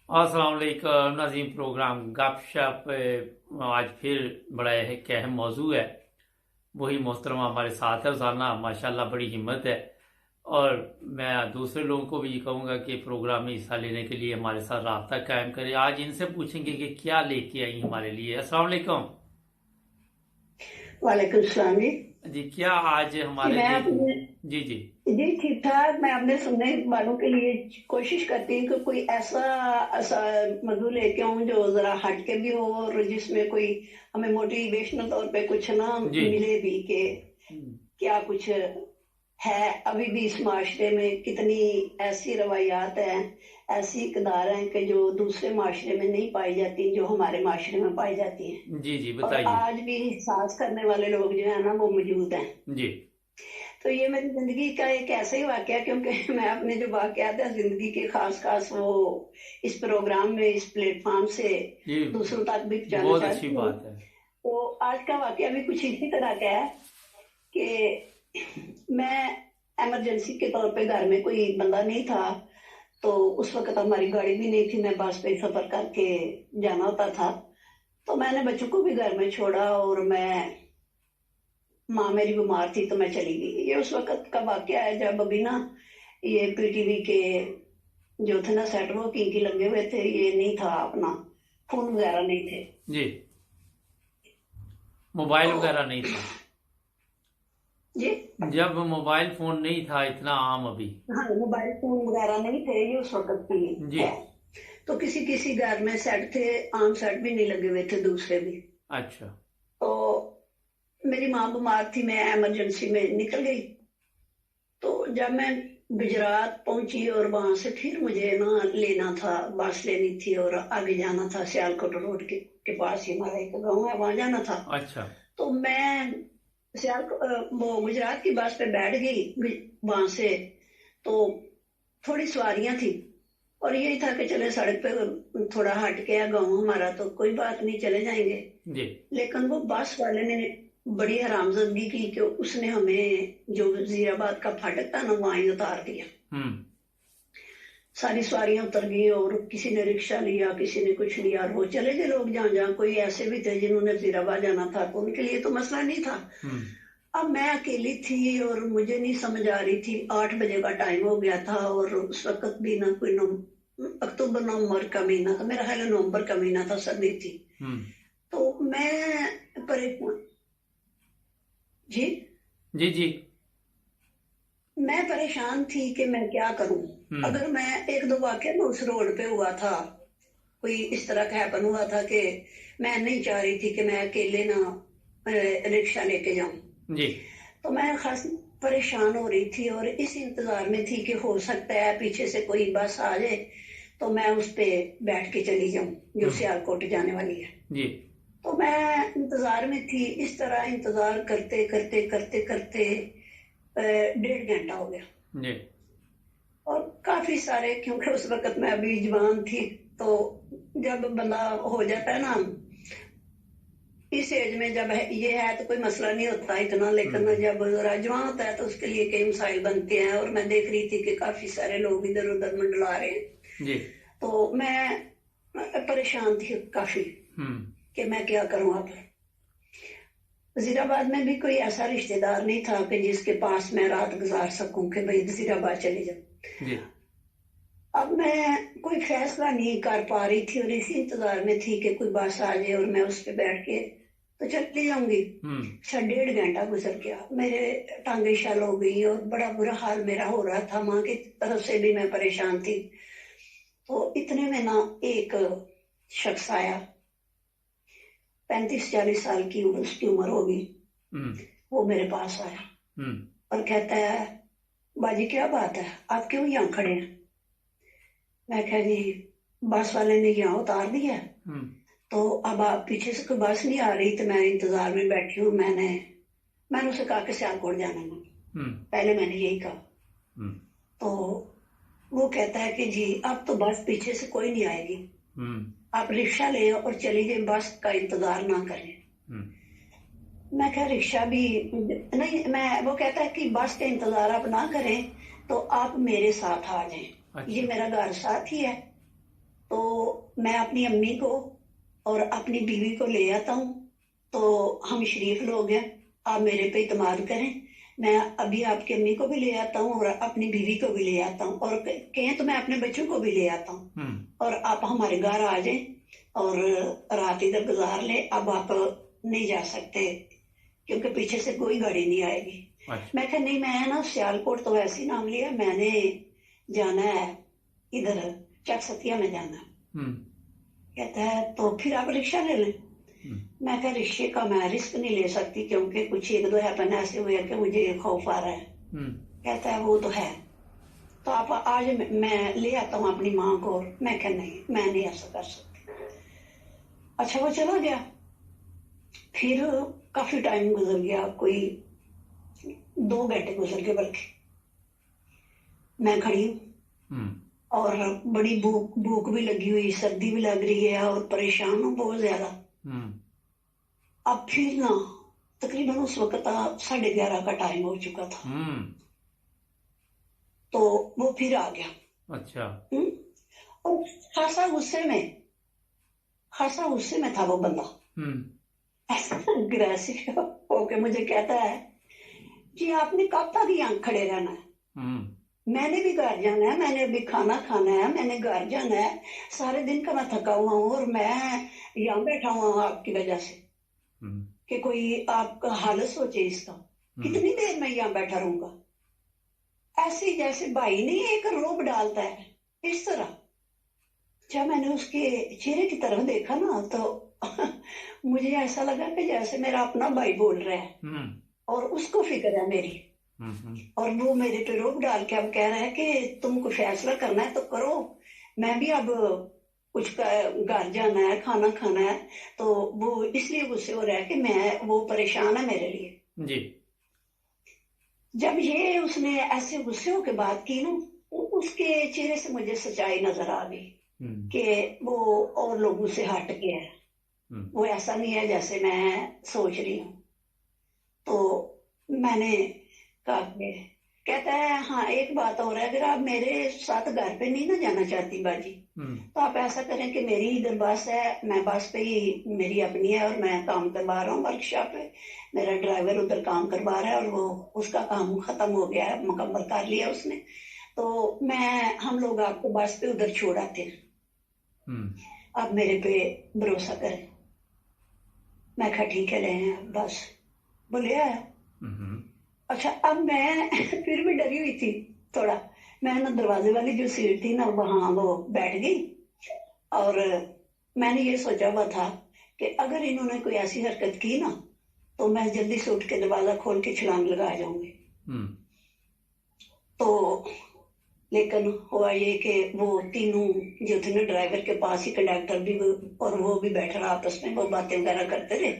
अस्सलाम वालेकुम नाज़रीन। प्रोग्राम गपशप आज फिर बड़ा एक अहम मौजू है। वही मोहतरमा हमारे साथ है रोज़ाना, माशाल्लाह बड़ी हिम्मत है। और मैं दूसरे लोगों को भी ये कहूँगा कि प्रोग्राम में हिस्सा लेने के लिए हमारे साथ राब्ता कायम करें। आज इनसे पूछेंगे कि क्या लेके आई हमारे लिए। अस्सलाम वालेकुम वालेकुम सलाम जी। जी। क्या आज जी हमारे मैं लिए? अपने जी जी जी ठीक ठाक। मैं अपने सुनने वालों के लिए कोशिश करती हूँ कि कोई ऐसा मौजू लेके आऊँ जो जरा हट के भी हो और जिसमें कोई हमें मोटिवेशनल तौर पे कुछ ना जी। मिले भी कि क्या कुछ है। अभी भी इस माशरे में कितनी ऐसी रवायात हैं, ऐसी इकदार हैं कि जो दूसरे माशरे में नहीं पाई जाती, जो हमारे माशरे में पाई जाती हैं। जी जी और बताइए। आज भी एहसास करने वाले लोग जो है ना वो मौजूद हैं। जी तो ये मेरी जिंदगी का एक ऐसा ही वाकया, क्योंकि मैं अपने जो वाकयात है जिंदगी के खास खास वो इस प्रोग्राम में, इस प्लेटफॉर्म से जी दूसरों तक भी पहुंचाना बहुत अच्छी चाहती हूँ। बात है। तो आज का वाकया भी कुछ इसी तरह का है कि मैं इमरजेंसी के तौर पे, घर में कोई बंदा नहीं था, तो उस वक्त हमारी गाड़ी भी नहीं थी, मैं बस पे सफर करके जाना होता था। तो मैंने बच्चों को भी घर में छोड़ा और माँ मेरी बीमार थी तो मैं चली गई। ये उस वक्त का वाकया है जब अभी ना ये पीटीवी के जो थे ना सेट वो की लगे हुए थे, ये नहीं था अपना, फोन वगैरह नहीं थे। जी मोबाइल तो वगैरह नहीं था। जी जब मोबाइल फोन नहीं था इतना आम अभी। हाँ, मोबाइल फोन वगैरह नहीं थे, ये उस वक्त की जी है। तो किसी किसी घर में सेट थे, आम सेट भी नहीं लगे हुए थे, दूसरे भी। अच्छा। तो मेरी माँ बीमार थी, मैं इमरजेंसी में निकल गई। तो जब मैं गुजरात पहुंची और वहां से फिर मुझे ना लेना था, बस लेनी थी और आगे जाना था, सियालकोट रोड के पास ही हमारा एक गाँव है, वहां जाना था। अच्छा। तो मैं वो गुजरात की बस पे बैठ गई वहां से। तो थोड़ी सवारियां थी और यही था कि चले सड़क पे थोड़ा हट के गाँव हमारा, तो कोई बात नहीं, चले जाएंगे। जी लेकिन वो बस वाले ने बड़ी हरामजादगी की कि उसने हमें जो वजीराबाद का फाटक था ना वहां ही उतार दिया। हम्म। सारी सवारियां उतर गई और किसी ने रिक्शा लिया, किसी ने कुछ लिया, और वो चले गए लोग जहां जहां। कोई ऐसे भी थे जिन्होंने वजीराबाद जाना था, तो उनके लिए तो मसला नहीं था। हम्म। अब मैं अकेली थी और मुझे नहीं समझ आ रही थी। 8 बजे का टाइम हो गया था और उस वक्त भी ना कोई अक्टूबर नवंबर का महीना था, मेरा ख्याल है नवंबर का महीना था, सर्दी थी। हम्म। तो मैं परेशान जी जी जी। मैं परेशान थी कि मैं क्या करूं। हम्म। अगर मैं एक दो वाक्य में उस रोड पे हुआ था, कोई इस तरह का हैपन हुआ था कि मैं नहीं चाह रही थी कि मैं अकेले ना रिक्शा लेके जाऊं। जी तो मैं खास परेशान हो रही थी और इस इंतजार में थी कि हो सकता है पीछे से कोई बस आ जाए तो मैं उस पे बैठ के चली जाऊं जो हम्म। सियालकोट जाने वाली है। जी तो मैं इंतजार में थी। इस तरह इंतजार करते करते करते करते 1.5 घंटा हो गया। जी। और काफी सारे, क्योंकि उस वक्त मैं अभी जवान थी, तो जब बंदा हो जाता है ना इस एज में, जब ये है तो कोई मसला नहीं होता इतना, लेकिन हम्म। जब जरा जवान होता है तो उसके लिए कई मसाइल बनते हैं। और मैं देख रही थी कि काफी सारे लोग इधर उधर मंडला रहे हैं। जी। तो मैं परेशान थी काफी हम्म। कि मैं क्या करूं अब। वजीराबाद में भी कोई ऐसा रिश्तेदार नहीं था कि जिसके पास मैं रात गुजार सकूं कि भाई वजीराबाद चले जाऊं। जी। अब मैं कोई फैसला नहीं कर पा रही थी और इसी इंतजार में थी कि कोई बस आ जाए और मैं उस पर बैठ के तो चली जाऊंगी। हम्म। अच्छा, 1.5 घंटा गुजर गया, मेरे टांगे शल हो गई और बड़ा बुरा हाल मेरा हो रहा था। माँ की तरफ से भी मैं परेशान थी। तो इतने में ना एक शख्स आया, 35-40 साल की उसकी उम्र होगी। हम्म। वो मेरे पास आया हम्म। और कहता है, बाजी क्या बात है, आप क्यों यहाँ खड़े हैं? मैं कहा जी, बस वाले ने यहाँ उतार दिया, हम्म। तो अब आप पीछे से कोई बस नहीं आ रही, तो मैं इंतजार में बैठी हूँ। मैंने मैंने उसे कहा कि सियालकोट जाना है। हम्म। पहले मैंने यही कहा। हम्म। तो वो कहता है कि जी अब तो बस पीछे से कोई नहीं आएगी, हम्म। आप रिक्शा ले और चली जाए, बस का इंतजार ना करें। हम्म। मैं कहा रिक्शा भी नहीं, मैं वो कहता है कि बस का इंतजार आप ना करें तो आप मेरे साथ आ जाएं, ये अच्छा। मेरा घर साथ ही है। تو میں اپنی امی کو اور اپنی بیوی کو لے آتا ہوں. تو ہم شریف لوگ ہیں, آپ میرے پہ اعتماد کریں. میں ابھی آپ کی امی کو بھی لے آتا ہوں اور اپنی بیوی کو بھی لے آتا ہوں, اور کہیں تو میں اپنے بچوں کو بھی لے آتا ہوں, اور آپ ہمارے گھر آ جائیں اور رات ادھر گزار لیں. اب آپ نہیں جا سکتے کیونکہ پیچھے سے کوئی گاڑی نہیں آئے گی. میں کہ نہیں, میں نا سیالکوٹ تو ویسے ہی نام لیا, میں نے جانا ہے ادھر چک ستیا میں جانا ہے. کہتا ہے تو پھر آپ رکشہ لے لیں. میں کہ رکشے کا میں رسک نہیں لے سکتی کیونکہ کچھ ایک دو ہیپن ایسے ہوئے کہ مجھے خوف آ رہا ہے. کہتا ہے وہ تو ہے, تو آپ آج میں لے آتا ہوں اپنی ماں کو. میں کہ نہیں, میں نہیں ایسا کر سکتی. اچھا وہ چلا گیا. پھر کافی ٹائم گزر گیا, کوئی 2 گھنٹے گزر گئے, بلکہ میں کھڑی ہوں اور بڑی بھوک بھی لگی ہوئی, سردی بھی لگ رہی ہے اور پریشان ہوں بہت زیادہ. اب پھر نا تقریباً اس وقت 11:30 کا ٹائم ہو چکا تھا. تو وہ پھر آ گیا. اچھا. اور خاصا غصے میں تھا وہ بندہ. ایسا اگریسو ہو کے مجھے کہتا ہے جی آپ نے کب تک یہاں کھڑے رہنا ہے, میں نے بھی گھر جانا ہے, میں نے بھی کھانا کھانا ہے, میں نے گھر جانا ہے, سارے دن کا میں تھکا ہوا ہوں اور میں یہاں بیٹھا ہوا ہوں آپ کی وجہ سے کہ کوئی آپ کا حالت سوچے اس کا, کتنی دیر میں یہاں بیٹھا رہوں گا. ایسے جیسے بھائی نہیں ایک روب ڈالتا ہے اس طرح. جب میں نے اس کے چہرے کی طرف دیکھا نا تو مجھے ایسا لگا کہ جیسے میرا اپنا بھائی بول رہا ہے اور اس کو فکر ہے میری, اور وہ میرے پہ روب ڈال کے اب کہہ رہا ہے کہ تم کو فیصلہ کرنا ہے تو کرو, میں بھی اب کچھ گھر جانا ہے, کھانا کھانا ہے. تو وہ اس لیے غصے ہو رہا ہے کہ میں وہ پریشان ہے میرے لیے. جی. جب یہ اس نے ایسے غصے ہو کے بات کی نا, اس کے چہرے سے مجھے سچائی نظر آ گئی کہ وہ اور لوگوں سے ہٹ گیا ہے, وہ ایسا نہیں ہے جیسے میں سوچ رہی ہوں. تو میں نے کہا کہ کہتا ہے ہاں ایک بات اور ہے, اگر آپ میرے ساتھ گھر پہ نہیں نہ جانا چاہتی باجی تو آپ ایسا کریں کہ میری ادھر بس ہے, میں بس پہ ہی میری اپنی ہے اور میں کام کروا رہا ہوں ورک شاپ پہ, میرا ڈرائیور ادھر کام کروا رہا ہے اور وہ اس کا کام ختم ہو گیا ہے, مکمل کر لیا اس نے, تو ہم لوگ آپ کو بس پہ ادھر چھوڑ آتے ہیں, آپ میرے پہ بھروسہ کریں. میں کہا ٹھیک ہے لے ہیں بس, بولے آیا. اچھا اب میں پھر بھی ڈری ہوئی تھی تھوڑا, میں نا دروازے والی جو سیٹ تھی نا وہاں وہ بیٹھ گئی, اور میں نے یہ سوچا ہوا تھا کہ اگر انہوں نے کوئی ایسی حرکت کی نا تو میں جلدی سے اٹھ کے دروازہ کھول کے چھلانگ لگا جاؤں گی. تو لیکن ہوا یہ کہ وہ تینوں جو تھے نا ڈرائیور کے پاس ہی, کنڈکٹر بھی اور وہ بھی بیٹھ رہا, آپس میں وہ باتیں وغیرہ کرتے رہے.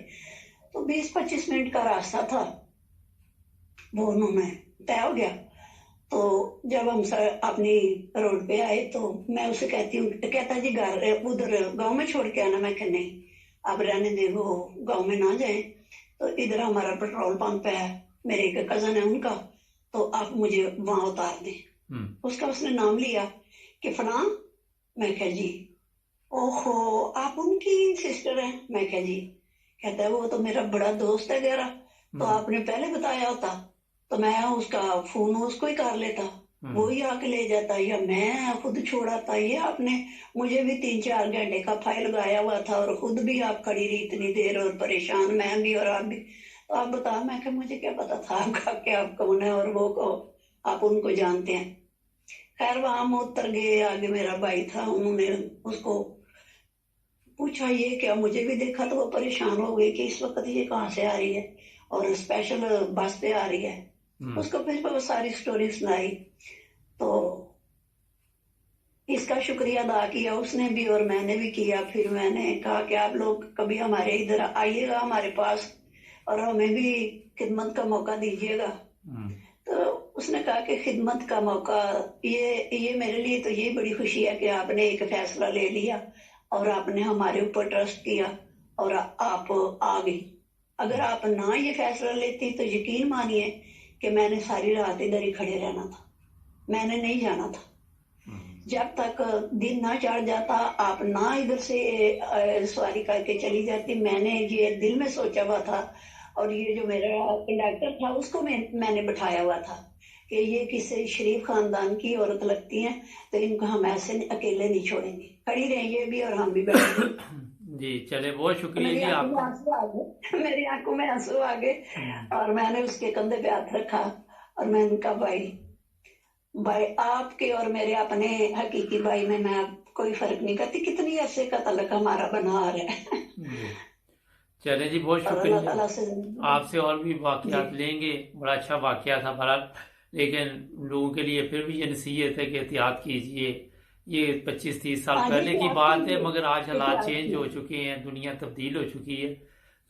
تو 20-25 منٹ کا راستہ تھا, وہ انہوں نے طے ہو گیا. تو جب ہم اپنی روڈ پہ آئے تو میں اسے کہتی ہوں, کہتا جی گھر ادھر گاؤں میں چھوڑ کے آنا. میں کہ نہیں اب رہنے دے, وہ گاؤں میں نہ جائیں, تو ادھر ہمارا پیٹرول پمپ ہے, میرے ایک کزن ہے ان کا, تو آپ مجھے وہاں اتار دیں. اس نے نام لیا کہ فلاں. میں کہا جی. اوہو آپ ان کی سسٹر ہیں. میں کہا جی. کہتا ہے وہ تو میرا بڑا دوست ہے گہرا, تو آپ نے پہلے بتایا ہوتا تو میں اس کا فون اس کو ہی کر لیتا, وہی آ کے لے جاتا, یا میں خود چھوڑاتا. یہ آپ نے مجھے بھی 3-4 گھنٹے کا فائل لگایا ہوا تھا اور خود بھی آپ کھڑی رہی اتنی دیر اور پریشان, میں بھی اور آپ بھی. تو آپ بتا. میں کہ مجھے کیا پتا تھا آپ کا کہ آپ کون ہے اور وہ کو آپ ان کو جانتے ہیں. خیر وہاں ہم اتر گئے, آگے میرا بھائی تھا, انہوں نے اس کو پوچھا یہ کیا, مجھے بھی دیکھا تو وہ پریشان ہو گئی کہ اس وقت یہ کہاں سے آ رہی ہے اور اسپیشل بس پہ آ رہی ہے. اس کو پھر وہ ساری سٹوری سنائی. تو اس کا شکریہ ادا کیا اس نے بھی اور میں نے بھی کیا. پھر میں نے کہا کہ آپ لوگ کبھی ہمارے ادھر آئیے گا ہمارے پاس اور ہمیں بھی خدمت کا موقع دیجیے گا. تو اس نے کہا کہ خدمت کا موقع, یہ میرے لیے تو یہ بڑی خوشی ہے کہ آپ نے ایک فیصلہ لے لیا اور آپ نے ہمارے اوپر ٹرسٹ کیا اور آپ آ گئی. اگر آپ نہ یہ فیصلہ لیتی تو یقین مانیے کہ میں نے ساری رات ادھر ہی کھڑے رہنا تھا, میں نے نہیں جانا تھا. जब तक दिन ना चढ़ जाता आप ना इधर से सवारी करके चली जाती। मैंने ये दिल में सोचा हुआ था, और ये जो मेरा कंडक्टर था उसको मैंने बिठाया हुआ था कि ये किसी शरीफ खानदान की औरत लगती हैं, तो इनको हम ऐसे अकेले नहीं छोड़ेंगे। खड़ी रही ये भी और हम भी बैठ गए। जी चले, बहुत शुक्रिया मेरी जी आंखों में आपका। आंसू आ गए, मेरी आंखों में आंसू आ गए, और मैंने उसके कंधे पे हाथ रखा और मैंने कहा भाई, भाई आपके और मेरे अपने हकीकी भाई में मैं कोई फर्क नहीं करती, कितनी अरसे का तलक हमारा बना आ रहा है। जी चले जी, बहुत और अल्लाह शुक्रिया। ताला से आपसे और भी जी वाकयात लेंगे, बड़ा अच्छा वाकया था बहरहाल, लेकिन लोगों के लिए फिर भी ये नसीहत है कि एहतियात कीजिए। ये 25-30 साल हाँ जी, पहले की आप बात है, कीजिए, मगर आज हालात एहतियात चेंज हो कीजिए। चुके हैं, दुनिया तब्दील हो चुकी है।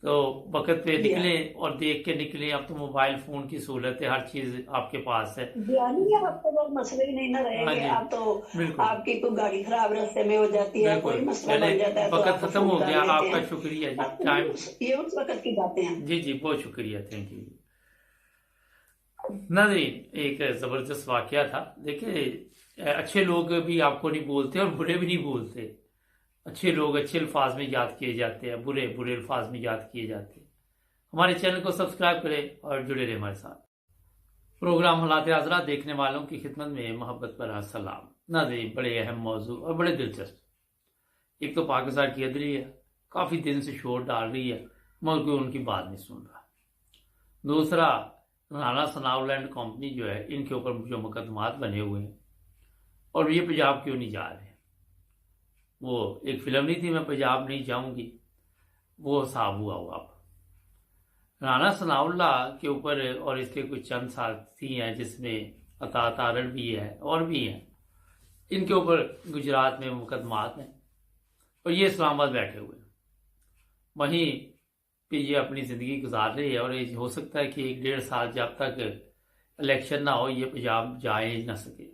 तो वक्त पे जी हाँ, निकलें और देख के निकलें। अब तो मोबाइल फ़ोन की सहूलत है, हर चीज़ आपके पास है। ज्ञानी अब तो वो मसले ही नहीं ना रह हाँ गए। जी, अब तो बिल्कुल आपकी कोई गाड़ी खराब रास्ते में हो जाती है, बिल्कुल। कोई मसला चले, बन जाता है तो वक्त आप ख़त्म फोन हो कर गया। लेते आपका हैं। शुक्रिया जी, अब टाइम। ये उस वक्त की बातें हैं। जी जी, बहुत शुक्रिया, थैंक यू। नाज़रीन, एक ज़बरदस्त वाकया था। देखिए, अच्छे लोग भी आपको नहीं बोलते और बुरे भी नहीं बोलते। अच्छे लोग अच्छे अल्फाज में याद किए जाते हैं, बुरे बुरे अल्फाज में याद किए जाते हैं। हमारे चैनल को सब्सक्राइब करें और जुड़े रहें हमारे साथ। प्रोग्राम हालात हाज़रा देखने वालों की खिदमत में मोहब्बत भरा सलाम। नाज़रीन, बड़े अहम मौजू और बड़े दिलचस्प। एक तो पाकिस्तान की अदलिया काफ़ी दिन से शोर डाल रही है, मगर कोई उनकी बात नहीं सुन रहा। दूसरा, राना सनाउलैंड कंपनी जो है, इनके ऊपर जो मुकदमात बने हुए हैं, और ये पंजाब क्यों नहीं जा रहे हैं। वो एक फिल्म नहीं थी, मैं पंजाब नहीं जाऊंगी, वो हिसाब हुआ हुआ। राना सनाउल्ला के ऊपर और इसके कुछ चंद साथी हैं, जिसमें अता तारड़ भी है और भी हैं, इनके ऊपर गुजरात में मुकदमात हैं और ये इस्लामाबाद बैठे हुए हैं। वहीं पे ये अपनी ज़िंदगी गुजार रही है, और ये हो सकता है कि 1-1.5 साल जब तक इलेक्शन ना हो, ये पंजाब जा ही ना सके।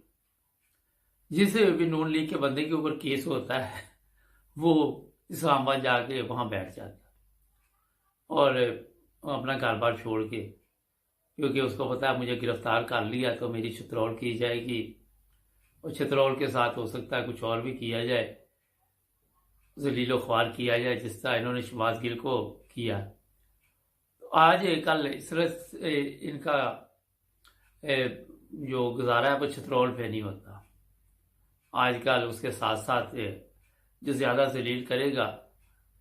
जिस भी नून लीग के बंदे के ऊपर केस होता है, वो इस्लामाबाद जाके वहाँ बैठ जाता है और अपना घर बार छोड़ के, क्योंकि उसको पता है मुझे गिरफ्तार कर लिया तो मेरी छतरौल की जाएगी, और छतरौल के साथ हो सकता है कुछ और भी किया जाए, ज़लीलो ख्वार किया जाए, जिस तरह इन्होंने शहबाज गिल को किया। तो आज कल इस तरह इनका जो गुजारा है वो छतरौल पे नहीं होता। आजकल उसके साथ साथ जो ज़्यादा ज़लील करेगा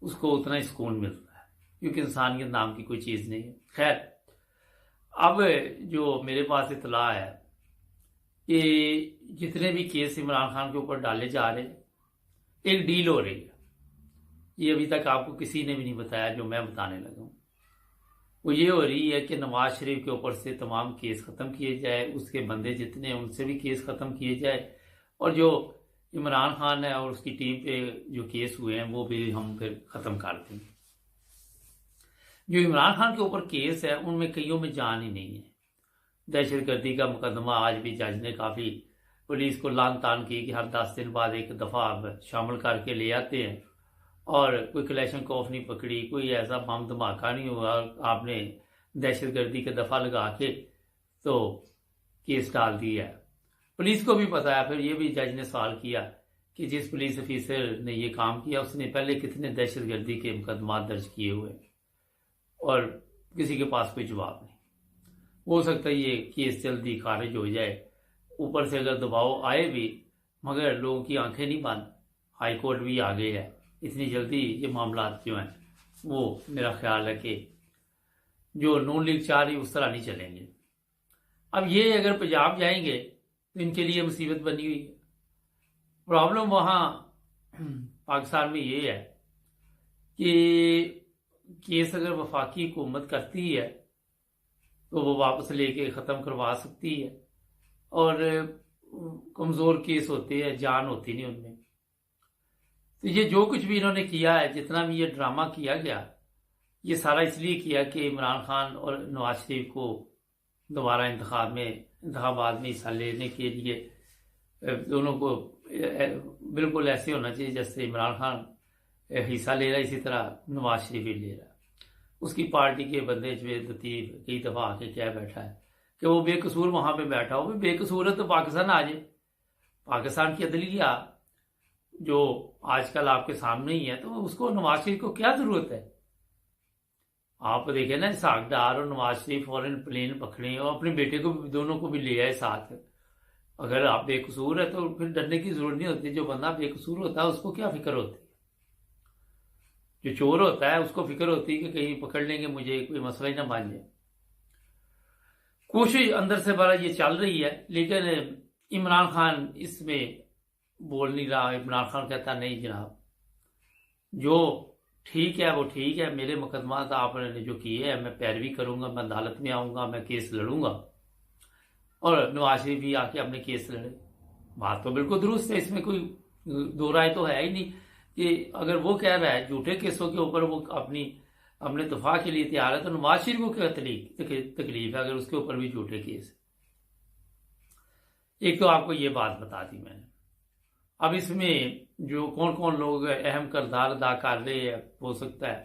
उसको उतना ही सुकून मिलता है, क्योंकि इंसानियत नाम की कोई चीज़ नहीं है। खैर, अब जो मेरे पास इतला है कि जितने भी केस इमरान खान के ऊपर डाले जा रहे हैं, एक डील हो रही है। ये अभी तक आपको किसी ने भी नहीं बताया, जो मैं बताने लगा हूँ। वो ये हो रही है कि नवाज शरीफ के ऊपर से तमाम केस ख़त्म किए जाए, उसके बंदे जितने हैं उनसे भी केस ख़त्म किए जाए, और जो इमरान खान है और उसकी टीम पे जो केस हुए हैं वो भी हम फिर ख़त्म कर देंगे। जो इमरान खान के ऊपर केस है उनमें कईयों में जान ही नहीं है। दहशतगर्दी का मुकदमा आज भी जज ने काफ़ी पुलिस को लान तान की कि हर 10 दिन बाद एक दफ़ा आप शामिल करके ले आते हैं, और कोई कलेक्शन कॉफ नहीं पकड़ी, कोई ऐसा बम धमाका नहीं हुआ, आपने दहशतगर्दी के दफ़ा लगा के तो केस डाल दिया है। पुलिस को भी पता है। फिर ये भी जज ने सवाल किया कि जिस पुलिस ऑफिसर ने ये काम किया उसने पहले कितने दहशतगर्दी के मुकदमा दर्ज किए हुए, और किसी के पास कोई जवाब नहीं। हो सकता है ये केस जल्दी खारिज हो जाए, ऊपर से अगर दबाव आए भी, मगर लोगों की आंखें नहीं बंद, हाई कोर्ट भी आ गए है, इतनी जल्दी ये मामला जो हैं वो मेरा ख्याल है कि जो नून लीग चाह रही उस तरह नहीं चलेंगे। अब ये अगर पंजाब जाएंगे तो इनके लिए मुसीबत बनी हुई है। प्रॉब्लम वहाँ पाकिस्तान में ये है कि केस अगर वफाकी हुकूमत करती है तो वो वापस लेके ख़त्म करवा सकती है, और कमज़ोर केस होते हैं, जान होती नहीं उनमें। तो ये जो कुछ भी इन्होंने किया है, जितना भी ये ड्रामा किया गया, ये सारा इसलिए किया कि इमरान खान और नवाज शरीफ को दोबारा इंतखाबात में हिस्सा लेने के लिए दोनों को बिल्कुल ऐसे होना चाहिए जैसे इमरान खान हिस्सा ले रहा है, इसी तरह नवाज शरीफ भी ले रहा है। उसकी पार्टी के बंदे जवेद लतीफ़ कई दफ़ा आके क्या बैठा है कि वो बेकसूर वहाँ पे बैठा हो। बेकसूर है तो पाकिस्तान आ जाए, پاکستان کی عدلیہ جو آج کل آپ کے سامنے ہی ہے، تو اس کو نواز شریف کو کیا ضرورت ہے؟ آپ دیکھیں نا، اسحاق ڈار اور نواز شریف فوراً پلین پکڑے اور اپنے بیٹے کو دونوں کو بھی لے آئے ساتھ۔ اگر آپ بے قصور ہے تو پھر ڈرنے کی ضرورت نہیں ہوتی۔ جو بندہ بے قصور ہوتا ہے اس کو کیا فکر ہوتی ہے؟ جو چور ہوتا ہے اس کو فکر ہوتی ہے کہ کہیں پکڑ لیں گے مجھے، کوئی مسئلہ ہی نہ بن جائے۔ کوشش اندر سے بڑا یہ چل رہی ہے، لیکن عمران خان اس میں بول نہیں رہا۔ عمران خان کہتا نہیں جناب، جو ٹھیک ہے وہ ٹھیک ہے، میرے مقدمات آپ نے جو کیے ہیں میں پیروی کروں گا، میں عدالت میں آؤں گا، میں کیس لڑوں گا۔ اور نواز شریف بھی آ کے اپنے کیس لڑے۔ بات تو بالکل درست ہے، اس میں کوئی دو رائے تو ہے ہی نہیں کہ اگر وہ کہہ رہا ہے جھوٹے کیسوں کے اوپر وہ اپنے دفاع کے لیے تیار ہے، تو نواز شریف کو کیا تکلیف ہے اگر اس کے اوپر بھی جھوٹے کیس ہے؟ ایک تو آپ کو یہ بات بتا دی میں نے۔ اب اس میں جو کون کون لوگ اہم کردار ادا کر رہے ہیں، ہو سکتا ہے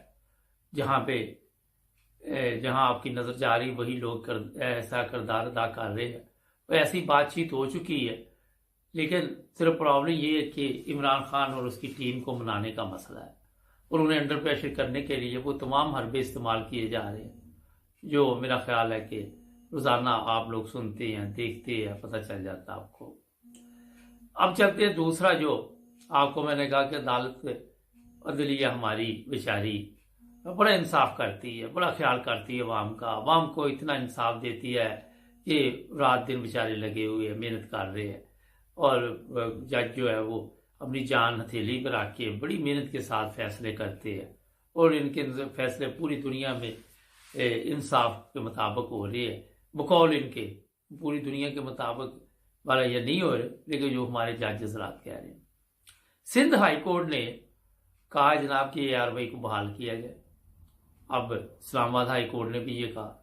جہاں آپ کی نظر جا رہی وہی لوگ ایسا کردار ادا کر رہے ہیں۔ ایسی بات چیت ہو چکی ہے، لیکن صرف پرابلم یہ ہے کہ عمران خان اور اس کی ٹیم کو منانے کا مسئلہ ہے، اور انہیں انڈر پریشر کرنے کے لیے وہ تمام حربے استعمال کیے جا رہے ہیں، جو میرا خیال ہے کہ روزانہ آپ لوگ سنتے ہیں، دیکھتے ہیں، پتہ چل جاتا آپ کو۔ اب چلتے ہیں دوسرا، جو آپ کو میں نے کہا کہ عدالت عدلیہ ہماری بیچاری بڑا انصاف کرتی ہے، بڑا خیال کرتی ہے عوام کا، عوام کو اتنا انصاف دیتی ہے کہ رات دن بیچارے لگے ہوئے ہیں، محنت کر رہے ہیں، اور جج جو ہے وہ اپنی جان ہتھیلی پہ رکھ کے بڑی محنت کے ساتھ فیصلے کرتے ہیں، اور ان کے فیصلے پوری دنیا میں انصاف کے مطابق ہو رہے ہیں۔ بقول ان کے پوری دنیا کے مطابق والا یہ نہیں ہو رہے، لیکن جو ہمارے جج حضرات کہہ رہے ہیں۔ سندھ ہائی کورٹ نے کہا جناب کہ ARY کو بحال کیا جائے۔ اب اسلام آباد ہائی کورٹ نے بھی یہ کہا،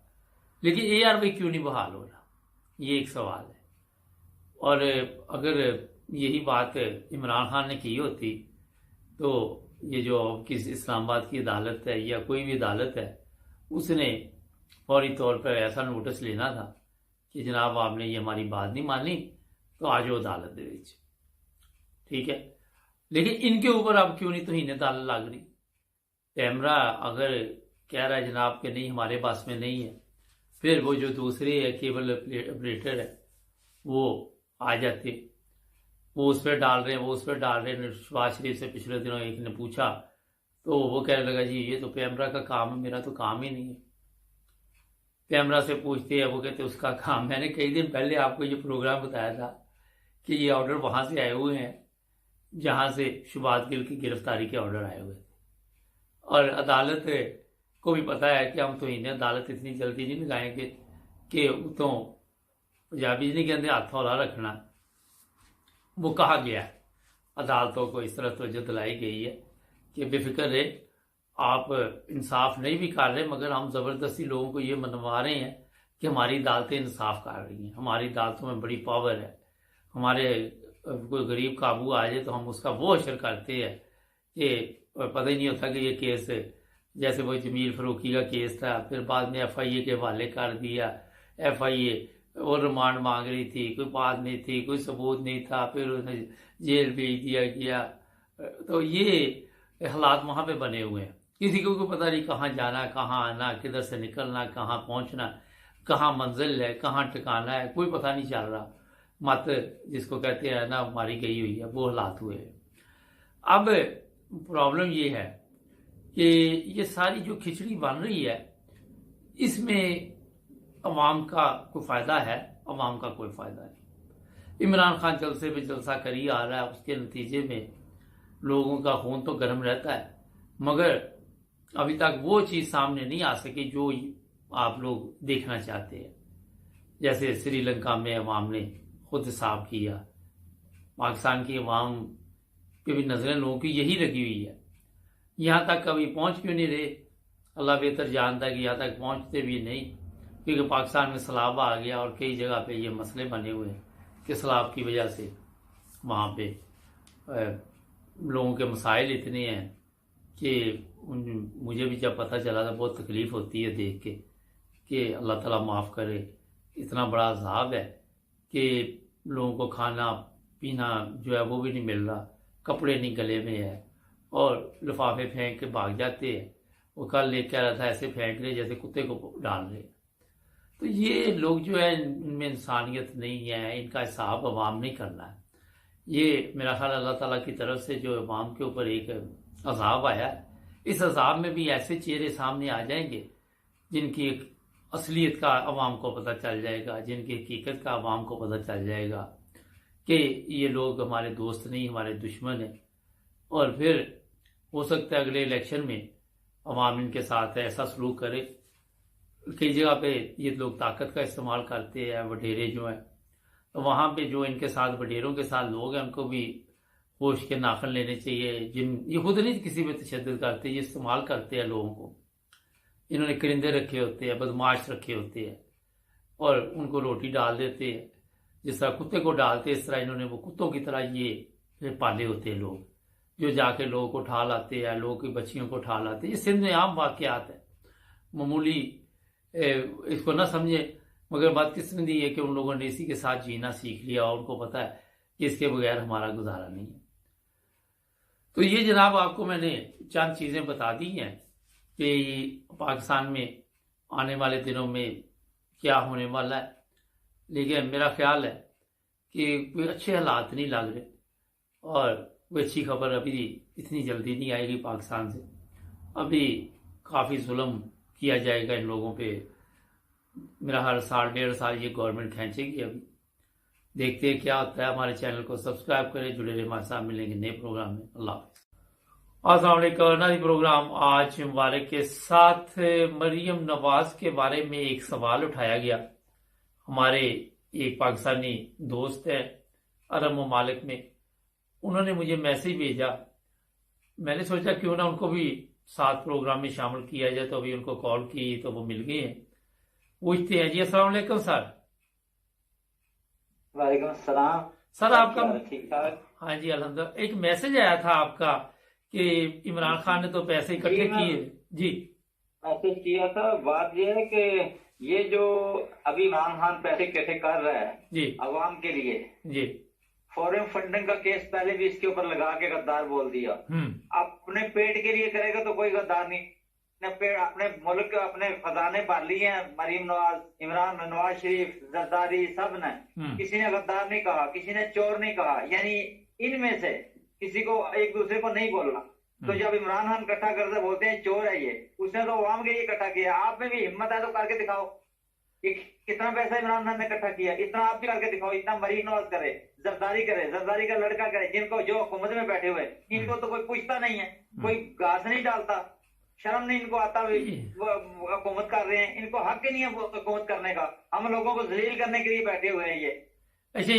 لیکن ARY کیوں نہیں بحال ہو رہا، یہ ایک سوال ہے۔ اور اگر یہی بات عمران خان نے کی ہوتی تو یہ جو کس اسلام آباد کی عدالت ہے یا کوئی بھی عدالت ہے، اس نے فوری طور پر ایسا نوٹس لینا تھا کہ جناب آپ نے یہ ہماری بات نہیں مانی تو آ جاؤ عدالت دے وچ، ٹھیک ہے۔ لیکن ان کے اوپر اب کیوں نہیں توہین عدالت لگ رہی؟ کیمرہ اگر کہہ رہا ہے جناب کہ نہیں ہمارے پاس میں نہیں ہے، پھر وہ جو دوسرے کیبل آپریٹر ہے وہ آ جاتے، وہ اس پہ ڈال رہے ہیں۔ شہباز شریف سے پچھلے دنوں ایک نے پوچھا تو وہ کہنے لگا جی یہ تو کیمرہ کا کام ہے، میرا تو کام ہی نہیں ہے۔ کیمرہ سے پوچھتے ہیں، وہ کہتے اس کا کام۔ میں نے کئی دن پہلے آپ کو یہ پروگرام بتایا تھا کہ یہ آرڈر وہاں سے آئے ہوئے ہیں جہاں سے شہباز گل کی گرفتاری کے آرڈر آئے ہوئے تھے، اور عدالت کو بھی پتا ہے کہ ہم توہین عدالت اتنی جلدی نہیں لگائیں گے کہ تو پنجابی نہیں کہتے ہاتھ ہولا رکھنا۔ وہ کہا گیا ہے، عدالتوں کو اس طرح توجہ دلائی گئی ہے کہ بے فکر رہے، آپ انصاف نہیں بھی کر رہے، مگر ہم زبردستی لوگوں کو یہ منوا رہے ہیں کہ ہماری عدالتیں انصاف کر رہی ہیں، ہماری عدالتوں میں بڑی پاور ہے، ہمارے کوئی غریب قابو آ جائے تو ہم اس کا وہ اشر کرتے ہیں کہ پتہ ہی نہیں ہوتا کہ یہ کیس، جیسے وہ جمیل فروخی کا کیس تھا، پھر بعد میں FIA کے حوالے کر دیا، FIA اور ریمانڈ مانگ رہی تھی، کوئی بات نہیں تھی، کوئی ثبوت نہیں تھا، پھر انہیں جیل بھیج دیا گیا۔ تو یہ حالات وہاں پہ بنے ہوئے ہیں، کسی کو کوئی پتہ نہیں کہاں جانا، کہاں آنا، کدھر سے نکلنا، کہاں پہنچنا، کہاں منزل ہے، کہاں ٹھکانا ہے، کوئی پتہ نہیں چل رہا۔ مت جس کو کہتے ہیں نا ماری گئی ہوئی ہے، وہ حالات ہوئے ہیں۔ اب پرابلم یہ ہے کہ یہ ساری جو کھچڑی بن رہی ہے اس میں عوام کا کوئی فائدہ ہے؟ عوام کا کوئی فائدہ نہیں۔ عمران خان جلسے پہ جلسہ کری آ رہا ہے، اس کے نتیجے میں لوگوں کا خون تو گرم رہتا ہے، مگر ابھی تک وہ چیز سامنے نہیں آ سکی جو آپ لوگ دیکھنا چاہتے ہیں۔ جیسے سری لنکا میں عوام نے خود حساب کیا، پاکستان کی عوام پہ بھی نظریں لوگوں کی یہی لگی ہوئی ہے۔ یہاں تک کبھی پہنچ کیوں نہیں رہے؟ اللہ بہتر جانتا ہے کہ یہاں تک پہنچتے بھی نہیں، کیونکہ پاکستان میں سیلاب آ گیا اور کئی جگہ پہ یہ مسئلے بنے ہوئے ہیں کہ سیلاب کی وجہ سے وہاں پہ لوگوں کے مسائل اتنے ہیں کہ مجھے بھی جب پتہ چلا تھا بہت تکلیف ہوتی ہے دیکھ کے کہ اللہ تعالیٰ معاف کرے، اتنا بڑا عذاب ہے کہ لوگوں کو کھانا پینا جو ہے وہ بھی نہیں مل رہا، کپڑے نہیں گلے میں ہے، اور لفافے پھینک کے بھاگ جاتے ہیں۔ وہ کل لے کے آ رہا تھا، ایسے پھینک رہے جیسے کتے کو ڈال رہے۔ تو یہ لوگ جو ہے ان میں انسانیت نہیں ہے، ان کا حساب عوام نہیں کرنا ہے۔ یہ میرا خیال اللہ تعالیٰ کی طرف سے جو عوام کے اوپر ایک عذاب آیا ہے، اس عذاب میں بھی ایسے چہرے سامنے آ جائیں گے جن کی ایک اصلیت کا عوام کو پتہ چل جائے گا، جن کی حقیقت کا عوام کو پتہ چل جائے گا کہ یہ لوگ ہمارے دوست نہیں، ہمارے دشمن ہیں۔ اور پھر ہو سکتا ہے اگلے الیکشن میں عوام ان کے ساتھ ایسا سلوک کرے۔ کئی جگہ پہ یہ لوگ طاقت کا استعمال کرتے ہیں، وڈیرے جو ہیں، تو وہاں پہ جو ان کے ساتھ وڈیروں کے ساتھ لوگ ہیں ان کو بھی ہوش کے ناخن لینے چاہیے۔ یہ خود نہیں کسی پہ تشدد کرتے، یہ استعمال کرتے ہیں لوگوں کو۔ انہوں نے کرندے رکھے ہوتے ہیں، بدماش رکھے ہوتے ہیں، اور ان کو روٹی ڈال دیتے ہیں جس طرح کتے کو ڈالتے، اس طرح انہوں نے وہ کتوں کی طرح یہ پالے ہوتے ہیں لوگ، جو جا کے لوگوں کو اٹھا لاتے ہیں، لوگوں کی بچیوں کو اٹھا لاتے ہیں۔ یہ سندھ میں عام واقعات ہے، معمولی اس کو نہ سمجھے، مگر بدقسمتی ہے کہ ان لوگوں نے اسی کے ساتھ جینا سیکھ لیا، اور ان کو پتہ ہے کہ اس کے بغیر ہمارا گزارا نہیں ہے۔ تو یہ جناب آپ کو میں نے چند چیزیں بتا دی ہیں کہ پاکستان میں آنے والے دنوں میں کیا ہونے والا ہے، لیکن میرا خیال ہے کہ کوئی اچھے حالات نہیں لگ رہے، اور کوئی اچھی خبر ابھی اتنی جلدی نہیں آئے گی پاکستان سے۔ ابھی کافی ظلم کیا جائے گا ان لوگوں پہ، میرا ہر سال 1.5 سال یہ گورنمنٹ کھینچے گی۔ ابھی دیکھتے ہیں کیا ہوتا ہے۔ ہمارے چینل کو سبسکرائب کریں، جڑے رہے ہمارے ساتھ، ملیں گے نئے پروگرام میں۔ اللہ حافظ۔ السلام علیکم۔ نئی پروگرام آج مبارک کے ساتھ مریم نواز کے بارے میں ایک سوال اٹھایا گیا۔ ہمارے ایک پاکستانی دوست ہے عرب ممالک میں، انہوں نے مجھے میسج بھیجا، میں نے سوچا کیوں نہ ان کو بھی ساتھ پروگرام میں شامل کیا جائے، تو ابھی ان کو کال کی تو وہ مل گئے ہیں۔ پوچھتے ہیں جی السلام علیکم سر۔ وعلیکم السلام سر آپ کا ٹھیک ٹھاک؟ ہاں جی الحمدللہ، ایک میسج آیا تھا آپ کا کہ عمران خان نے تو پیسے اکٹھے کیے۔ جی میسج کیا تھا۔ بات یہ ہے کہ یہ جو ابھی عمران خان پیسے اکٹھے کر رہا ہے جی عوام کے لیے، جی فورن فنڈنگ کا کیس پہلے بھی اس کے اوپر لگا کے غدار بول دیا۔ اپنے پیٹ کے لیے کرے گا تو کوئی غدار نہیں، اپنے ملک کے اپنے خزانے بھر لیے ہیں۔ مریم نواز، عمران نواز شریف، زرداری، سب نے، کسی نے غدار نہیں کہا، کسی نے چور نہیں کہا، یعنی ان میں سے کسی کو ایک دوسرے کو نہیں بولنا۔ تو جب عمران خان اکٹھا کرتے بولتے ہیں چور ہے یہ، اس نے تو عوام کے لیے اکٹھا کیا۔ آپ میں بھی ہمت ہے تو کر کے دکھاؤ کہ کتنا پیسہ عمران خان نے اکٹھا کیا، اتنا آپ بھی کر کے دکھاؤ۔ اتنا مریم نواز کرے، زرداری کرے، زرداری کا لڑکا کرے، جن کو جو حکومت میں بیٹھے ہوئے، ان کو تو کوئی پوچھتا نہیں ہے، کوئی گھاس نہیں ڈالتا، شرم نہیں ان کو آتا، وہ حکومت کر رہے ہیں، ان کو حق ہی نہیں ہے حکومت کرنے کا۔ ہم لوگوں کو ذلیل کرنے کے لیے بیٹھے ہوئے ہیں یہ۔ اچھا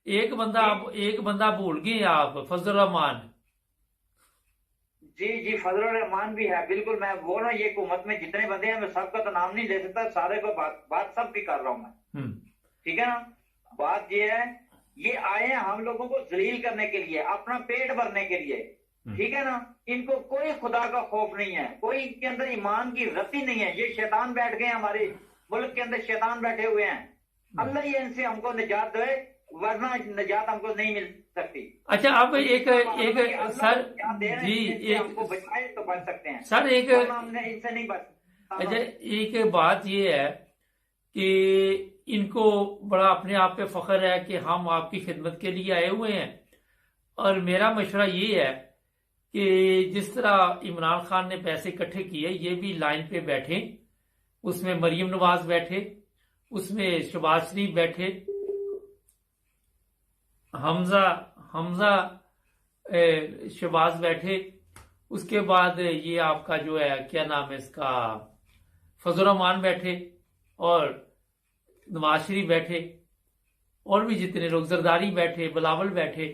ایک بندہ بھول گئے آپ، فضل الرحمان۔ جی فضل الرحمان بھی ہے، بالکل میں بول رہا ہوں، یہ حکومت میں جتنے بندے ہیں میں سب کا تو نام نہیں لے سکتا، سارے کو بات سب کی کر رہا ہوں میں، ٹھیک ہے نا۔ بات یہ ہے، یہ آئے ہیں ہم لوگوں کو ذلیل کرنے کے لیے، اپنا پیٹ بھرنے کے لیے، ٹھیک ہے نا۔ ان کو کوئی خدا کا خوف نہیں ہے، کوئی ان کے اندر ایمان کی رتی نہیں ہے۔ یہ شیطان بیٹھ گئے ہیں، ہمارے ملک کے اندر شیطان بیٹھے ہوئے ہیں۔ اللہ ہی ان سے ہم کو نجات دے، ورنہ نجات ہم کو نہیں مل سکتی۔ اچھا اب ایک سر جی ہم کو بچائے تو بچ سکتے ہیں سر، ایک ہم نے ان سے نہیں بچ۔ اچھا ایک بات یہ ہے کہ ان کو بڑا اپنے آپ پہ فخر ہے کہ ہم آپ کی خدمت کے لیے آئے ہوئے ہیں، اور میرا مشورہ یہ ہے کہ جس طرح عمران خان نے پیسے اکٹھے کیے، یہ بھی لائن پہ بیٹھیں، اس میں مریم نواز بیٹھے، اس میں شہباز شریف بیٹھے، حمزہ شہباز بیٹھے، اس کے بعد یہ آپ کا جو ہے کیا نام ہے اس کا، فضل الرحمان بیٹھے، اور نواز شریف بیٹھے، اور بھی جتنے لوگ، زرداری بیٹھے، بلاول بیٹھے،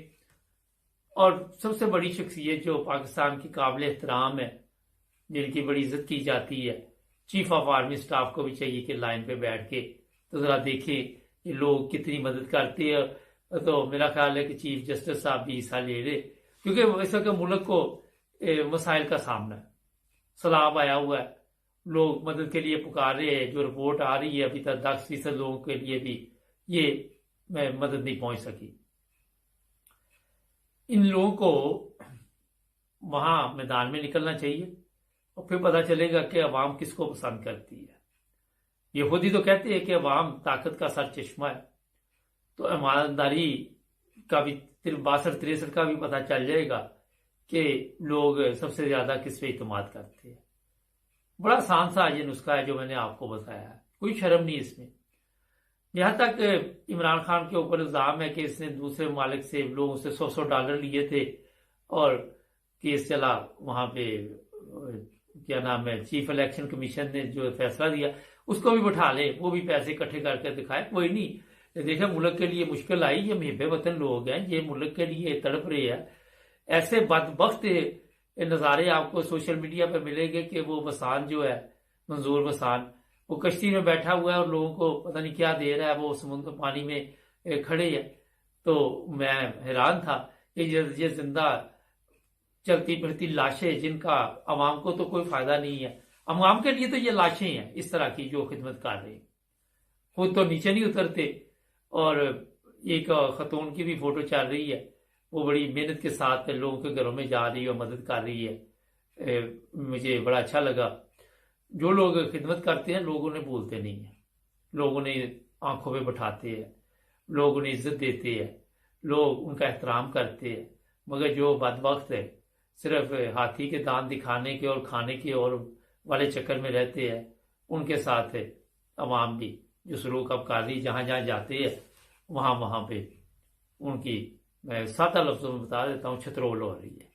اور سب سے بڑی شخصیت جو پاکستان کی قابل احترام ہے، جن کی بڑی عزت کی جاتی ہے، چیف آف آرمی سٹاف کو بھی چاہیے کہ لائن پہ بیٹھ کے تو ذرا دیکھیں کہ لوگ کتنی مدد کرتے ہیں۔ تو میرا خیال ہے کہ چیف جسٹس صاحب بھی حصہ لے لے، کیونکہ اس وقت ملک کو مسائل کا سامنا ہے، سیلاب آیا ہوا ہے، لوگ مدد کے لیے پکار رہے ہیں، جو رپورٹ آ رہی ہے ابھی تک 10% لوگوں کے لیے بھی یہ मदद नहीं पहुंच सकी। इन लोगों को वहां मैदान में निकलना चाहिए और फिर पता चलेगा कि अवाम किसको पसंद करती है। ये खुद ही तो कहते हैं कि अवाम ताकत का सर चश्मा है, तो ईमानदारी का भी 62-63 का भी पता चल जाएगा कि लोग सबसे ज्यादा किस पे इत्मीनान करते हैं। बड़ा आसान सा ये नुस्खा है जो मैंने आपको बताया है, कोई शर्म नहीं इसमें। यहाँ तक इमरान खान के ऊपर इल्जाम है कि इसने दूसरे मालिक से लोगों से $100 लिए थे और केस चला वहां पे, क्या नाम है, चीफ इलेक्शन कमीशन ने जो फैसला दिया उसको भी बिठा ले, वो भी पैसे इकट्ठे करके दिखाए। कोई नहीं, देखे मुल्क के लिए मुश्किल आई, ये मुहिब वतन लोग हैं, ये मुल्क के लिए तड़प रहे हैं। ऐसे बदबख्त नज़ारे आपको सोशल मीडिया पे मिलेंगे कि वो वसान जो है, मंजूर वसान, वो कश्ती में बैठा हुआ है और लोगों को पता नहीं क्या दे रहा है, वो समुद्र पानी में खड़े है। तो मैं हैरान था कि ये जिंदा चलती फिरती लाशें जिनका अवाम को तो कोई फायदा नहीं है, अवाम के लिए तो ये लाशें हैं इस तरह की जो खिदमत कर रही, खुद तो नीचे नहीं उतरते। और एक खतून की भी फोटो चल रही है, वो बड़ी मेहनत के साथ लोगों के घरों में जा रही है और मदद कर रही है। मुझे बड़ा अच्छा लगा। जो लोग खिदमत करते हैं लोग उन्हें भूलते नहीं है, लोग उन्हें आंखों पे बैठाते हैं, लोग उन्हें इज्जत देते हैं, लोग उनका एहतराम करते हैं। मगर जो बदबख्त है सिर्फ हाथी के दांत दिखाने के और खाने के और वाले चक्कर में रहते हैं, उनके साथ है अवाम भी जो सलूक अब कर रही, जहां जहां जाते हैं वहां पे उनकी, मैं सादा लफ्जों में बता देता हूँ, छतरोल हो रही है।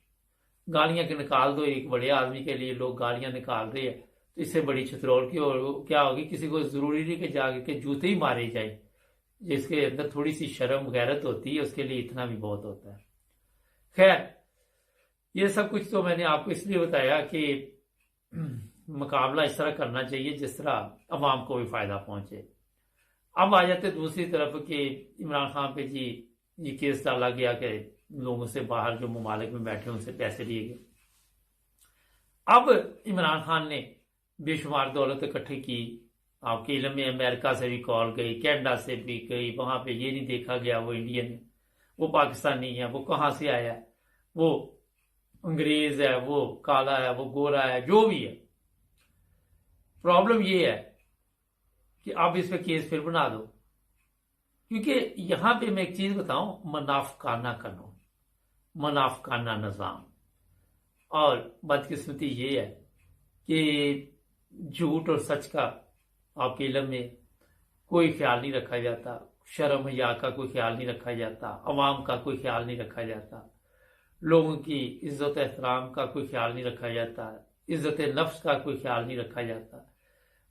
गालियां के निकाल दो, एक बड़े आदमी के लिए लोग गालियां निकाल रहे हैं, तो इससे बड़ी छतरोल की और क्या होगी। किसी को जरूरी नहीं कि जाके के जूते ही मारे जाए, जिसके अंदर थोड़ी सी शर्म गैरत होती है उसके लिए इतना भी बहुत होता है। खैर, ये सब कुछ तो मैंने आपको इसलिए बताया कि मुकाबला इस तरह करना चाहिए जिस तरह अवाम को भी फायदा पहुंचे। अब आ जाते दूसरी तरफ कि इमरान खान पे जी ये केस डाला गया कि लोगों से बाहर जो ममालिक में बैठे उनसे पैसे लिए गए। अब इमरान खान ने बेशुमार दौलत इकट्ठी की, आपके इल्म में अमेरिका से भी कॉल गई, कनाडा से भी गई, वहां पे ये नहीं देखा गया वो इंडियन है, वो पाकिस्तानी है, वो कहाँ से आया, वो अंग्रेज है, वो काला है, वो गोरा है, जो भी है। प्रॉब्लम ये है कि आप इस पे केस फिर बना दो, क्योंकि यहां पे मैं एक चीज बताऊं, मुनाफिकाना कानून, मुनाफिकाना निजाम। और बदकिस्मती ये है कि झूठ और सच का आपके इल्म में कोई ख्याल नहीं रखा जाता, शर्म हया का कोई ख्याल नहीं रखा जाता, अवाम का कोई ख्याल नहीं रखा जाता, लोगों की इज्जत एहतराम का कोई ख्याल नहीं रखा जाता, इज्जत नफ्स का कोई ख्याल नहीं रखा जाता।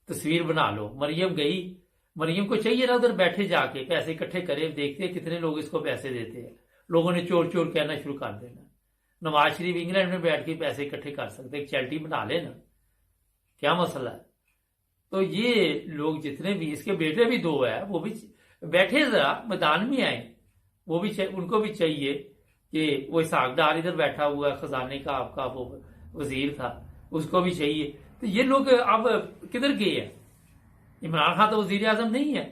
तस्वीर बना लो, मरियम गई, मरियम को चाहिए ना उधर बैठे जाके पैसे इकट्ठे करे, देखते हैं कितने लोग इसको पैसे देते हैं, लोगों ने चोर चोर कहना शुरू कर देना। नवाज शरीफ इंग्लैंड में बैठ के पैसे इकट्ठे कर सकते, एक चैरिटी बना लेना, क्या मसला है। तो ये लोग जितने भी, इसके बेटे भी 2 है, वो भी बैठे जरा मैदान में आए, वो भी उनको भी चाहिए कि वो इसहाकडार इधर बैठा हुआ है, खजाने का आपका वो वजीर था, उसको भी चाहिए। तो ये लोग अब किधर गए हैं? इमरान खान तो वजीर आजम नहीं है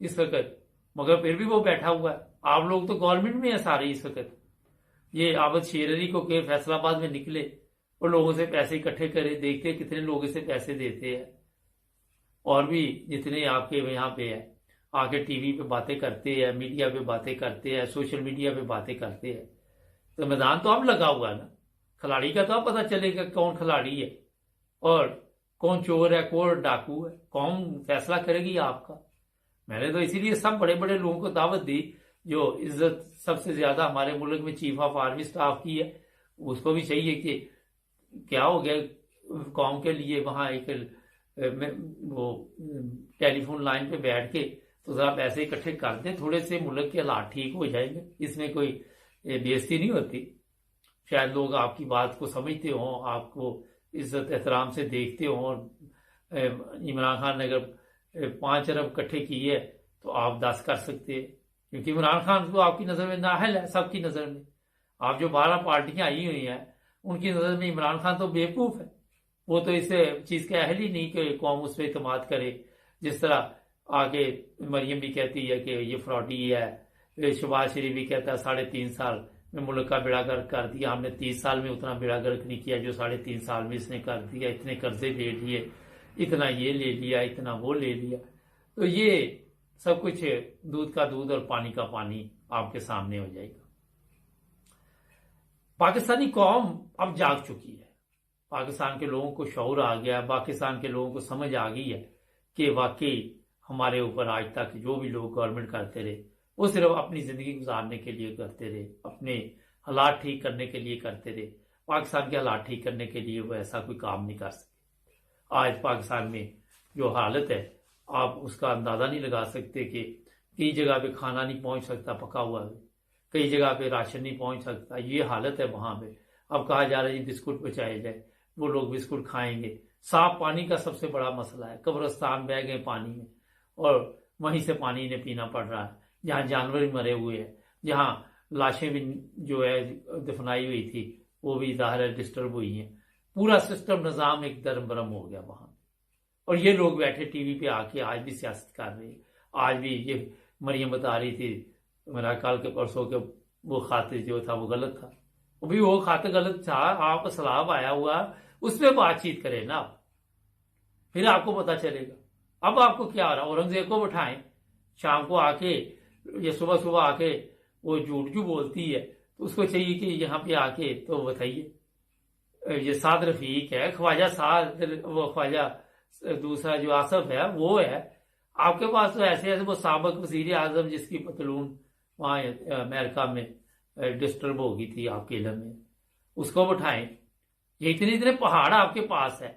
इस वक्त, मगर फिर भी वो बैठा हुआ है। आप लोग तो गवर्नमेंट में है सारे इस वक्त। ये आबद शेर अली को के फैसलाबाद में निकले और लोगों से पैसे इकट्ठे करे, देखते कितने लोग इसे पैसे देते हैं। और भी जितने आपके यहाँ पे है, आके टीवी पे बातें करते हैं, मीडिया पे बातें करते हैं, सोशल मीडिया पे बातें करते हैं। तो मैदान तो अब लगा हुआ है ना, खिलाड़ी का तो अब पता चलेगा कौन खिलाड़ी है और कौन चोर है, कौन डाकू है, कौन फैसला करेगी आपका। मैंने तो इसीलिए सब बड़े बड़े लोगों को दावत दी, जो इज्जत सबसे ज्यादा हमारे मुल्क में चीफ ऑफ आर्मी स्टाफ की है, उसको भी चाहिए कि क्या हो गया कौम के लिए वहां एक वो टेलीफोन लाइन पे बैठ के तो जरा पैसे इकट्ठे कर दें, थोड़े से मुल्क के हालात ठीक हो जाएंगे, इसमें कोई बेइज्जती नहीं होती। शायद लोग आपकी बात को समझते हों, आपको इज्जत एहतराम से देखते हों। और इमरान खान ने अगर 5 अरब इकट्ठे किए तो आप 10 कर सकते हैं, क्योंकि इमरान खान तो आपकी नज़र में नाअहल है, सबकी नज़र में। आप जो 12 पार्टियां आई हुई हैं उनकी नज़र में इमरान खान तो बेवकूफ़ है, वो तो इस चीज़ के अहल ही नहीं कि कौम उस पर इतमाद करे। जिस तरह आगे मरियम भी कहती है कि ये फ्रॉडी है, शहबाज शरीफ भी कहता है 3.5 साल में मुल्क का बेड़ा गर्क कर दिया, हमने 30 साल में उतना बेड़ा गर्क नहीं किया जो 3.5 साल में इसने कर दिया, इतने कर्जे ले लिए, इतना ये ले लिया, इतना वो ले लिया। तो ये सब कुछ दूध का दूध और पानी का पानी आपके सामने हो जाएगा। पाकिस्तानी कौम अब जाग चुकी है, पाकिस्तान के लोगों को शऊर आ गया, पाकिस्तान के लोगों को समझ आ गई है कि वाकई हमारे ऊपर आज तक जो भी लोग गवर्नमेंट करते रहे वो सिर्फ अपनी जिंदगी गुजारने के लिए करते रहे, अपने हालात ठीक करने के लिए करते रहे। पाकिस्तान के हालात ठीक करने के लिए वो ऐसा कोई काम नहीं कर सके। आज पाकिस्तान में जो हालत है आप उसका अंदाजा नहीं लगा सकते कि कई जगह पे खाना नहीं पहुंच सकता पका हुआ है, कई जगह पे राशन नहीं पहुंच सकता, ये हालत है वहां पे। अब कहा जा रहा है बिस्कुट पहुंचाए जाए, वो लोग बिस्कुट खाएंगे। साफ पानी का सबसे बड़ा मसला है, कब्रिस्तान बह गए पानी में और वहीं से पानी इन्हें पीना पड़ रहा है। जहाँ जानवर भी मरे हुए हैं, जहाँ लाशें भी जो है दफनाई हुई थी वो भी ज़ाहिर है डिस्टर्ब हुई हैं। पूरा सिस्टम निज़ाम एक दरम बरम हो गया वहाँ। और ये लोग बैठे टीवी पे आके आज भी सियासत कर रहे हैं। आज भी ये मरियम बता रही थी मेरा कल के परसों के वो खाते जो था वो गलत था, वो भी वो खाते गलत था, आप सलाब आया हुआ उस पर बातचीत करें ना, फिर आपको पता चलेगा। अब आपको क्या हो रहा है, औरंगजेब को बिठाएं शाम को आके या सुबह सुबह आके वो झूठ जो बोलती है तो उसको चाहिए कि यहाँ पे आके तो बताइए। ये साद रफीक है, ख्वाजा साद, वो ख्वाजा दूसरा जो आसफ है वो है आपके पास, तो ऐसे ऐसे वो साबिक वजीर आजम जिसकी पतलून वहाँ अमेरिका में डिस्टर्ब हो गई थी आपके इलम में, उसको बिठाएं। ये इतने इतने पहाड़ आपके पास है,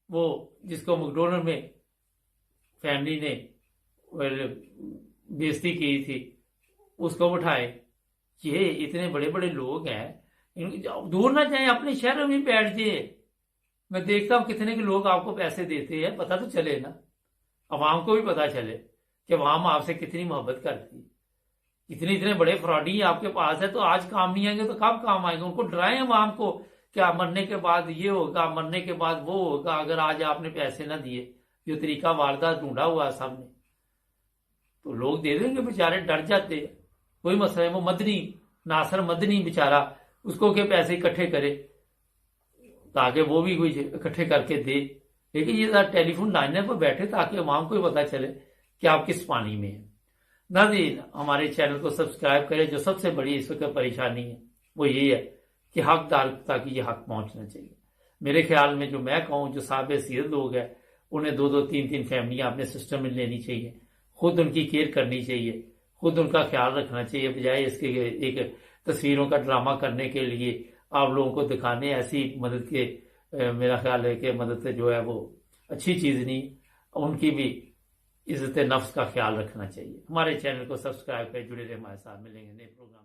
वो जिसको मैकडोनल्ड में फैमिली ने बेइज्जती की थी उसको बिठाए। ये इतने बड़े बड़े लोग हैं, दूर ना जाए, अपने शहर में बैठ जाए। मैं देखता हूं कितने के लोग आपको पैसे देते हैं, पता तो चले ना, अवाम को भी पता चले कि अवाम आपसे कितनी मोहब्बत करती है। इतने बड़े फ्रॉडी आपके पास है तो आज काम नहीं आएंगे तो कब काम आएंगे? उनको डराएं अवाम को, क्या मरने के बाद ये होगा, मरने के बाद वो होगा। अगर आज आपने पैसे ना दिए, जो तरीका वारदात ढूंढा हुआ सामने, तो लोग दे देंगे, बेचारे डर जाते हैं। कोई मसला है, वो मदनी नासर मदनी बेचारा, उसको के पैसे इकट्ठे करे ताकि वो भी कोई इकट्ठे करके दे, लेकिन ये टेलीफोन लाइनर पर बैठे ताकि अवाम को ही पता चले कि आप किस पानी में है। नाज़रीन, हमारे चैनल को सब्सक्राइब करें। जो सबसे बड़ी इस वक्त परेशानी है वो ये है कि हकदार तक ये हक पहुंचना चाहिए। मेरे ख्याल में जो मैं कहूँ, जो साहब हैसियत लोग हैं उन्हें 2-2, 3-3 फैमिलियां अपने सिस्टम में लेनी चाहिए, खुद उनकी केयर करनी चाहिए, खुद उनका ख्याल रखना चाहिए, बजाय इसके एक तस्वीरों का ड्रामा करने के लिए आप लोगों को दिखाने। ऐसी मदद के मेरा ख्याल है कि मदद जो है वो अच्छी चीज़ नहीं, उनकी भी इज्जत नफ्स का ख्याल रखना चाहिए। हमारे चैनल को सब्सक्राइब करें, जुड़े रहे हमारे साथ, मिलेंगे नए प्रोग्राम।